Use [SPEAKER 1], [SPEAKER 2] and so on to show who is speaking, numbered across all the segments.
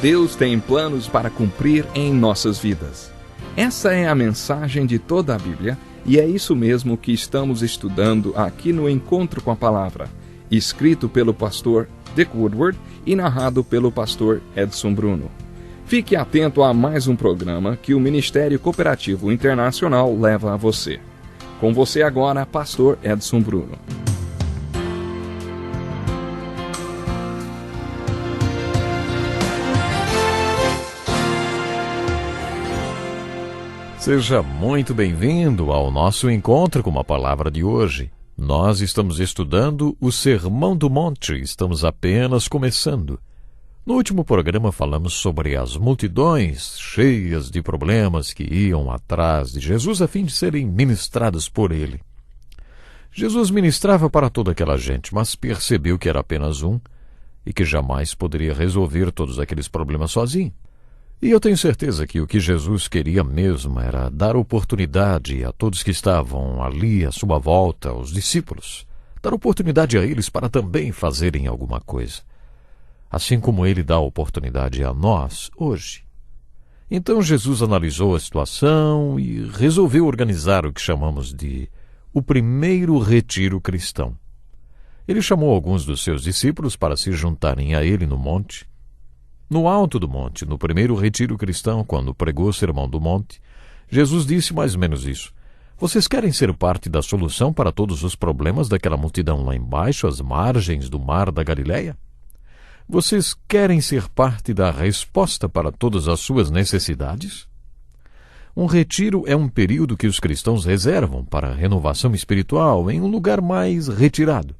[SPEAKER 1] Deus tem planos para cumprir em nossas vidas. Essa é a mensagem de toda a Bíblia e é isso mesmo que estamos estudando aqui no Encontro com a Palavra, escrito pelo pastor Dick Woodward e narrado pelo pastor Edson Bruno. Fique atento a mais um programa que o Ministério Cooperativo Internacional leva a você. Com você agora, pastor Edson Bruno.
[SPEAKER 2] Seja muito bem-vindo ao nosso Encontro com a Palavra de hoje. Nós estamos estudando o Sermão do Monte, estamos apenas começando. No último programa falamos sobre as multidões cheias de problemas que iam atrás de Jesus a fim de serem ministradas por ele. Jesus ministrava para toda aquela gente, mas percebeu que era apenas um e que jamais poderia resolver todos aqueles problemas sozinho. E eu tenho certeza que o que Jesus queria mesmo era dar oportunidade a todos que estavam ali à sua volta, os discípulos, dar oportunidade a eles para também fazerem alguma coisa, assim como ele dá oportunidade a nós hoje. Então Jesus analisou a situação e resolveu organizar o que chamamos de o primeiro retiro cristão. Ele chamou alguns dos seus discípulos para se juntarem a ele no monte. No alto do monte, no primeiro retiro cristão, quando pregou o Sermão do Monte, Jesus disse mais ou menos isso. Vocês querem ser parte da solução para todos os problemas daquela multidão lá embaixo, às margens do mar da Galileia? Vocês querem ser parte da resposta para todas as suas necessidades? Um retiro é um período que os cristãos reservam para a renovação espiritual em um lugar mais retirado.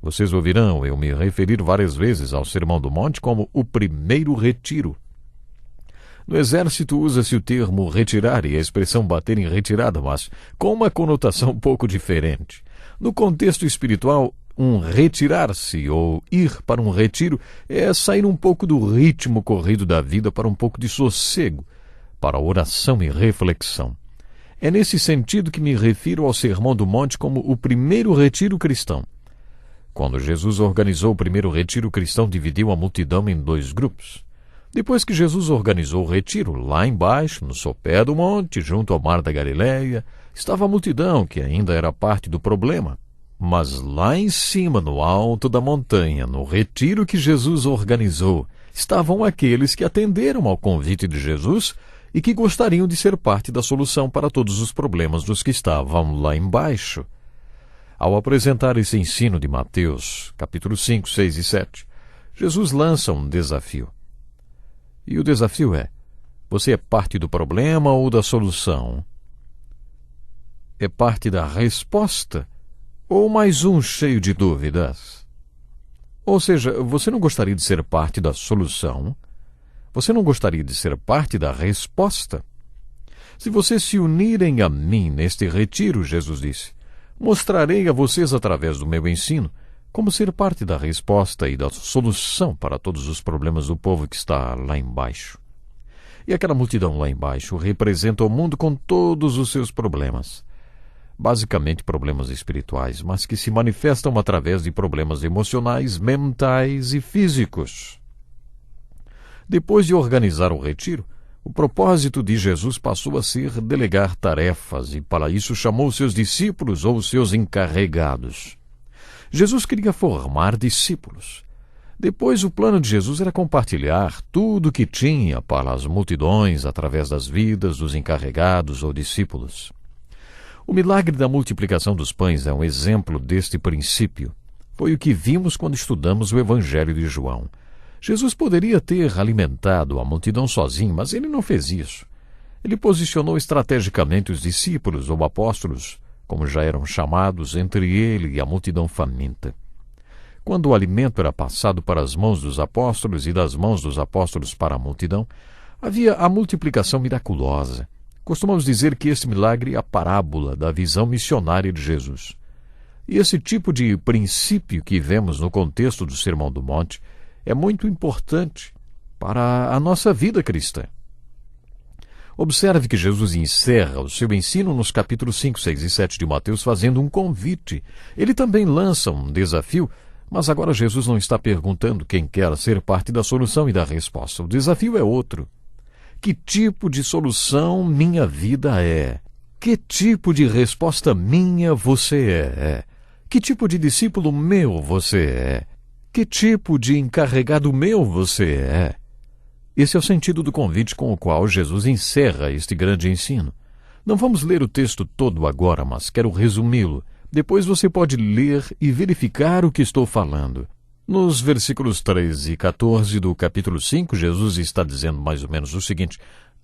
[SPEAKER 2] Vocês ouvirão eu me referir várias vezes ao Sermão do Monte como o primeiro retiro. No exército usa-se o termo retirar e a expressão bater em retirada, mas com uma conotação um pouco diferente. No contexto espiritual, um retirar-se ou ir para um retiro é sair um pouco do ritmo corrido da vida para um pouco de sossego, para oração e reflexão. É nesse sentido que me refiro ao Sermão do Monte como o primeiro retiro cristão. Quando Jesus organizou o primeiro retiro cristão, dividiu a multidão em dois grupos. Depois que Jesus organizou o retiro, lá embaixo, no sopé do monte, junto ao mar da Galileia, estava a multidão, que ainda era parte do problema. Mas lá em cima, no alto da montanha, no retiro que Jesus organizou, estavam aqueles que atenderam ao convite de Jesus e que gostariam de ser parte da solução para todos os problemas dos que estavam lá embaixo. Ao apresentar esse ensino de Mateus, capítulo 5, 6 e 7, Jesus lança um desafio. E o desafio é: você é parte do problema ou da solução? É parte da resposta ou mais um cheio de dúvidas? Ou seja, você não gostaria de ser parte da solução? Você não gostaria de ser parte da resposta? Se vocês se unirem a mim neste retiro, Jesus disse, mostrarei a vocês, através do meu ensino, como ser parte da resposta e da solução para todos os problemas do povo que está lá embaixo. E aquela multidão lá embaixo representa o mundo com todos os seus problemas. Basicamente problemas espirituais, mas que se manifestam através de problemas emocionais, mentais e físicos. Depois de organizar o retiro, o propósito de Jesus passou a ser delegar tarefas e para isso chamou seus discípulos ou seus encarregados. Jesus queria formar discípulos. Depois o plano de Jesus era compartilhar tudo o que tinha para as multidões através das vidas dos encarregados ou discípulos. O milagre da multiplicação dos pães é um exemplo deste princípio. Foi o que vimos quando estudamos o Evangelho de João. Jesus poderia ter alimentado a multidão sozinho, mas ele não fez isso. Ele posicionou estrategicamente os discípulos ou apóstolos, como já eram chamados, entre ele e a multidão faminta. Quando o alimento era passado para as mãos dos apóstolos e das mãos dos apóstolos para a multidão, havia a multiplicação miraculosa. Costumamos dizer que este milagre é a parábola da visão missionária de Jesus. E esse tipo de princípio que vemos no contexto do Sermão do Monte é muito importante para a nossa vida cristã. Observe que Jesus encerra o seu ensino nos capítulos 5, 6 e 7 de Mateus fazendo um convite. Ele também lança um desafio, Mas agora Jesus não está perguntando quem quer ser parte da solução e da resposta. O desafio é outro. Que tipo de solução minha vida é? Que tipo de resposta minha você é? Que tipo de discípulo meu você é? Que tipo de encarregado meu você é? Esse é o sentido do convite com o qual Jesus encerra este grande ensino. Não vamos ler o texto todo agora, mas quero resumi-lo. Depois você pode ler e verificar o que estou falando. Nos versículos 13 e 14 do capítulo 5, Jesus está dizendo mais ou menos o seguinte: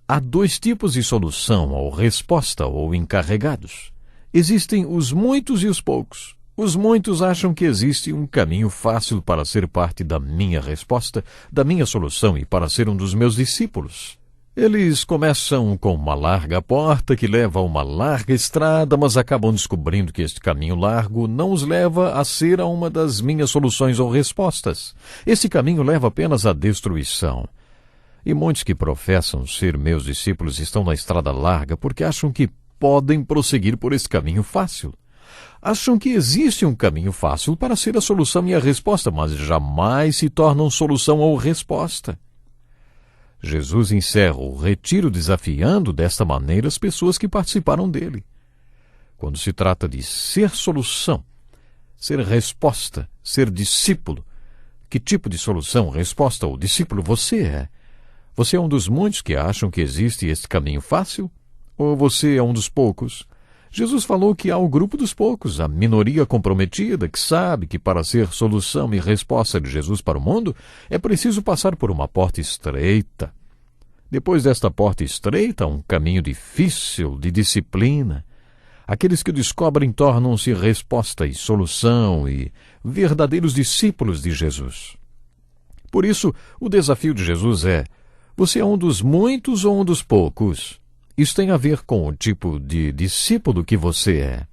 [SPEAKER 2] há dois tipos de solução ou resposta ou encarregados. Existem os muitos e os poucos. Os muitos acham que existe um caminho fácil para ser parte da minha resposta, da minha solução e para ser um dos meus discípulos. Eles começam com uma larga porta que leva a uma larga estrada, mas acabam descobrindo que este caminho largo não os leva a ser uma das minhas soluções ou respostas. Esse caminho leva apenas à destruição. E muitos que professam ser meus discípulos estão na estrada larga porque acham que podem prosseguir por esse caminho fácil. Acham que existe um caminho fácil para ser a solução e a resposta, mas jamais se tornam solução ou resposta. Jesus encerra o retiro desafiando desta maneira as pessoas que participaram dele. Quando se trata de ser solução, ser resposta, ser discípulo, que tipo de solução, resposta ou discípulo você é? Você é um dos muitos que acham que existe este caminho fácil? Ou você é um dos poucos? Jesus falou que há o grupo dos poucos, a minoria comprometida, que sabe que para ser solução e resposta de Jesus para o mundo, é preciso passar por uma porta estreita. Depois desta porta estreita, um caminho difícil de disciplina. Aqueles que o descobrem tornam-se resposta e solução e verdadeiros discípulos de Jesus. Por isso, o desafio de Jesus é: você é um dos muitos ou um dos poucos? Isso tem a ver com o tipo de discípulo que você é.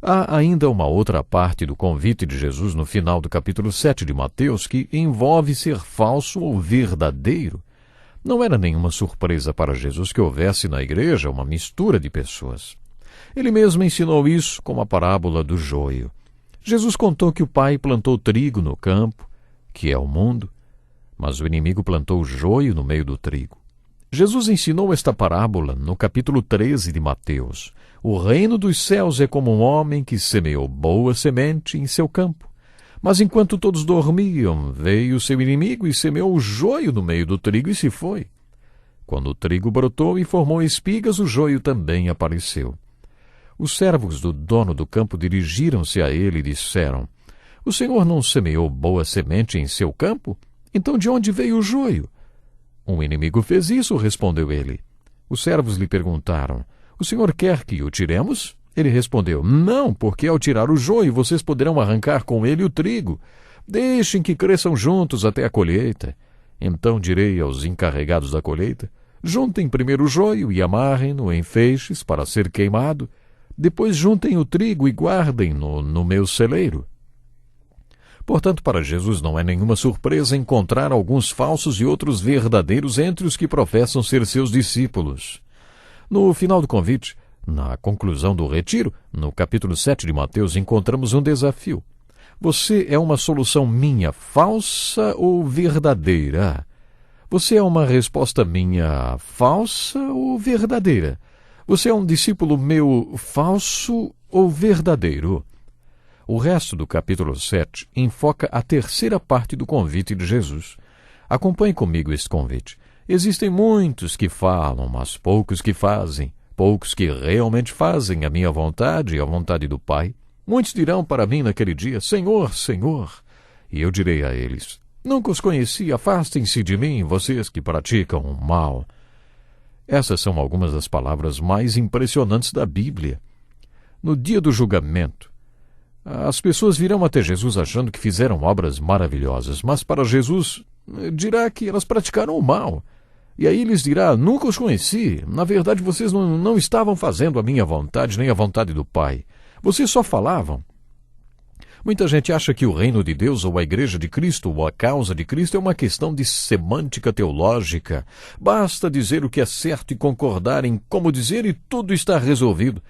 [SPEAKER 2] Há ainda uma outra parte do convite de Jesus no final do capítulo 7 de Mateus que envolve ser falso ou verdadeiro. Não era nenhuma surpresa para Jesus que houvesse na igreja uma mistura de pessoas. Ele mesmo ensinou isso com a parábola do joio. Jesus contou que o pai plantou trigo no campo, que é o mundo, mas o inimigo plantou joio no meio do trigo. Jesus ensinou esta parábola no capítulo 13 de Mateus. O reino dos céus é como um homem que semeou boa semente em seu campo. Mas enquanto todos dormiam, veio seu inimigo e semeou o joio no meio do trigo e se foi. Quando o trigo brotou e formou espigas, o joio também apareceu. Os servos do dono do campo dirigiram-se a ele e disseram: o senhor não semeou boa semente em seu campo? Então de onde veio o joio? Um inimigo fez isso, respondeu ele. Os servos lhe perguntaram: o senhor quer que o tiremos? Ele respondeu: não, porque ao tirar o joio vocês poderão arrancar com ele o trigo. Deixem que cresçam juntos até a colheita. Então direi aos encarregados da colheita: juntem primeiro o joio e amarrem-no em feixes para ser queimado. Depois juntem o trigo e guardem-no no meu celeiro. Portanto, para Jesus não é nenhuma surpresa encontrar alguns falsos e outros verdadeiros entre os que professam ser seus discípulos. No final do convite, na conclusão do retiro, no capítulo 7 de Mateus, encontramos um desafio. Você é uma solução minha, falsa ou verdadeira? Você é uma resposta minha, falsa ou verdadeira? Você é um discípulo meu, falso ou verdadeiro? O resto do capítulo 7 enfoca a terceira parte do convite de Jesus. Acompanhe comigo este convite. Existem muitos que falam, mas poucos que fazem. Poucos que realmente fazem a minha vontade e a vontade do Pai. Muitos dirão para mim naquele dia: Senhor, Senhor. E eu direi a eles: nunca os conheci, afastem-se de mim, vocês que praticam o mal. Essas são algumas das palavras mais impressionantes da Bíblia. No dia do julgamento, as pessoas virão até Jesus achando que fizeram obras maravilhosas, mas para Jesus dirá que elas praticaram o mal. E aí lhes dirá: nunca os conheci. Na verdade, vocês não estavam fazendo a minha vontade, nem a vontade do Pai. Vocês só falavam. Muita gente acha que o reino de Deus, ou a igreja de Cristo, ou a causa de Cristo é uma questão de semântica teológica. Basta dizer o que é certo e concordar em como dizer e tudo está resolvido.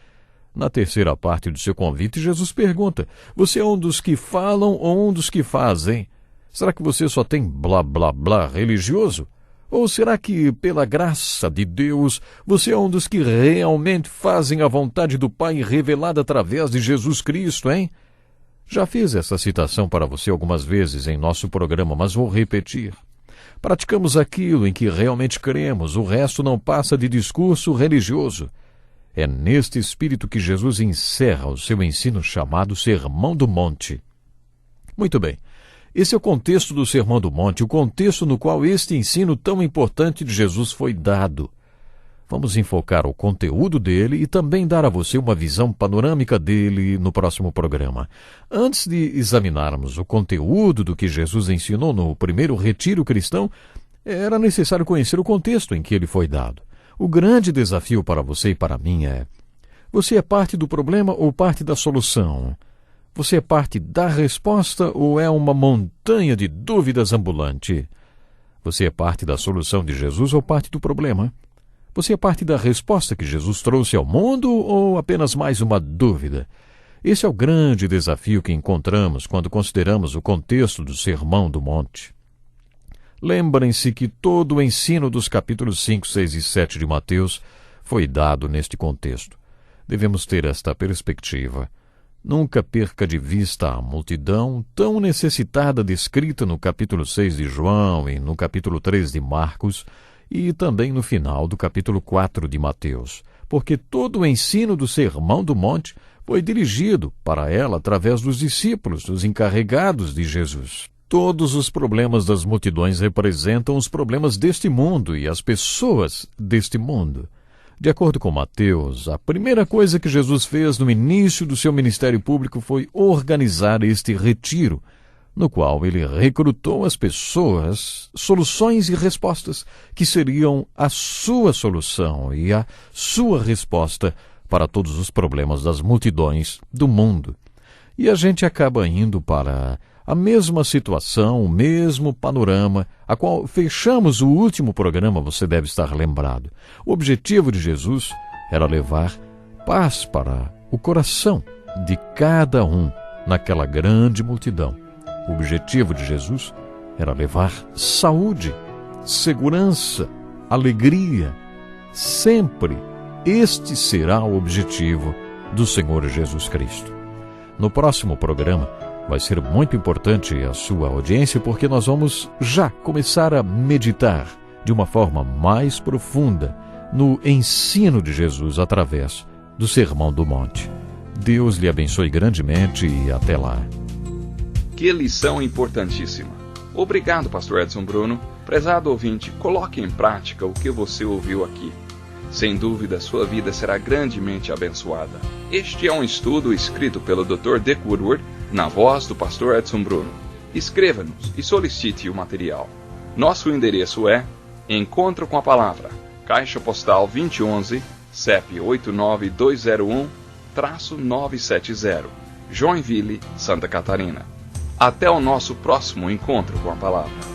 [SPEAKER 2] Na terceira parte do seu convite, Jesus pergunta: você é um dos que falam ou um dos que fazem? Será que você só tem blá blá blá religioso? Ou será que, pela graça de Deus, você é um dos que realmente fazem a vontade do Pai revelada através de Jesus Cristo, hein? Já fiz essa citação para você algumas vezes em nosso programa, mas vou repetir. Praticamos aquilo em que realmente cremos, o resto não passa de discurso religioso. É neste espírito que Jesus encerra o seu ensino chamado Sermão do Monte. Muito bem. Esse é o contexto do Sermão do Monte, o contexto no qual este ensino tão importante de Jesus foi dado. Vamos enfocar o conteúdo dele e também dar a você uma visão panorâmica dele no próximo programa. Antes de examinarmos o conteúdo do que Jesus ensinou no primeiro retiro cristão, era necessário conhecer o contexto em que ele foi dado. O grande desafio para você e para mim é: você é parte do problema ou parte da solução? Você é parte da resposta ou é uma montanha de dúvidas ambulante? Você é parte da solução de Jesus ou parte do problema? Você é parte da resposta que Jesus trouxe ao mundo ou apenas mais uma dúvida? Esse é o grande desafio que encontramos quando consideramos o contexto do Sermão do Monte. Lembrem-se que todo o ensino dos capítulos 5, 6 e 7 de Mateus foi dado neste contexto. Devemos ter esta perspectiva. Nunca perca de vista a multidão tão necessitada descrita no capítulo 6 de João e no capítulo 3 de Marcos e também no final do capítulo 4 de Mateus, porque todo o ensino do Sermão do Monte foi dirigido para ela através dos discípulos, dos encarregados de Jesus. Todos os problemas das multidões representam os problemas deste mundo e as pessoas deste mundo. De acordo com Mateus, a primeira coisa que Jesus fez no início do seu ministério público foi organizar este retiro, no qual ele recrutou as pessoas, soluções e respostas que seriam a sua solução e a sua resposta para todos os problemas das multidões do mundo. E a gente acaba indo para a mesma situação, o mesmo panorama, a qual fechamos o último programa, você deve estar lembrado. O objetivo de Jesus era levar paz para o coração de cada um naquela grande multidão. O objetivo de Jesus era levar saúde, segurança, alegria. Sempre este será o objetivo do Senhor Jesus Cristo. No próximo programa, vai ser muito importante a sua audiência, porque nós vamos já começar a meditar de uma forma mais profunda no ensino de Jesus através do Sermão do Monte. Deus lhe abençoe grandemente e até lá.
[SPEAKER 1] Que lição importantíssima! Obrigado, Pastor Edson Bruno. Prezado ouvinte, coloque em prática o que você ouviu aqui. Sem dúvida, sua vida será grandemente abençoada. Este é um estudo escrito pelo Dr. Dick Woodward, na voz do Pastor Edson Bruno. Escreva-nos e solicite o material. Nosso endereço é Encontro com a Palavra, Caixa Postal 2011, CEP 89201-970, Joinville, Santa Catarina. Até o nosso próximo Encontro com a Palavra.